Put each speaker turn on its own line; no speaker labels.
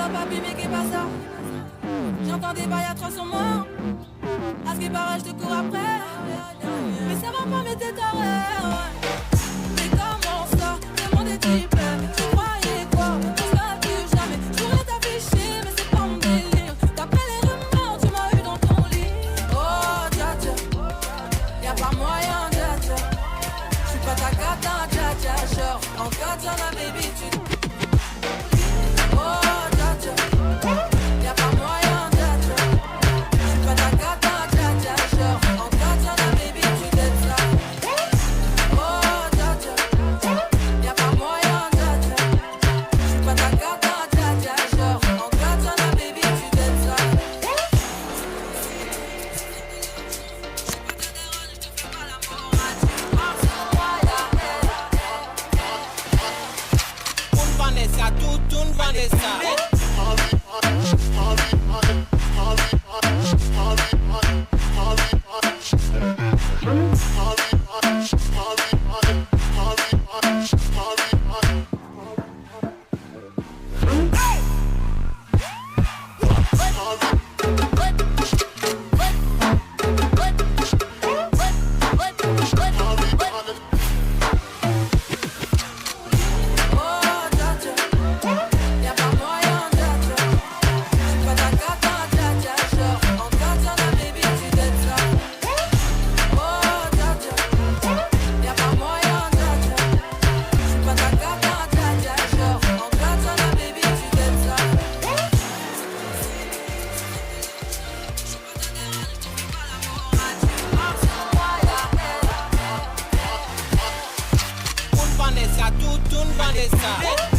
papi, mais qu'est pas ça? J'entends des bails à 300 morts. À ce qui paraît, je te cours après. Mais ça va pas, mais t'es taré. Mais comment ça? C'est mon détype. Tu croyais quoi? On se l'a plus jamais. Je pourrais t'afficher, mais c'est pas mon délire. D'après les rumeurs, tu m'as eu dans ton lit. Oh, dja dja. Y'a pas moyen, dja dja. J'suis pas ta cata, dja dja. Genre, en katana, baby, tu. Oh, dja dja. Y'a pas moyen, dja dja. J'suis pas ta cata, dja dja. Genre, en katana, baby, tu t'aides ça. Oh, dja dja. Y'a pas moyen, dja dja. J'suis pas ta cata, dja dja. Genre, en katana, baby, tu t'aides ça.
Un Vanessa, tutto un Vanessa.
Oh, dja dja. Y'a pas moyen, dja dja. J'suis pas ta cata, dja dja. Genre, en katana, baby, tu t'aides ça. Oh, dja dja. Y'a pas moyen, dja dja. J'suis pas ta cata, dja dja. Genre, en katana, baby, tu t'aides ça.
Un Vanessa, tutto un Vanessa.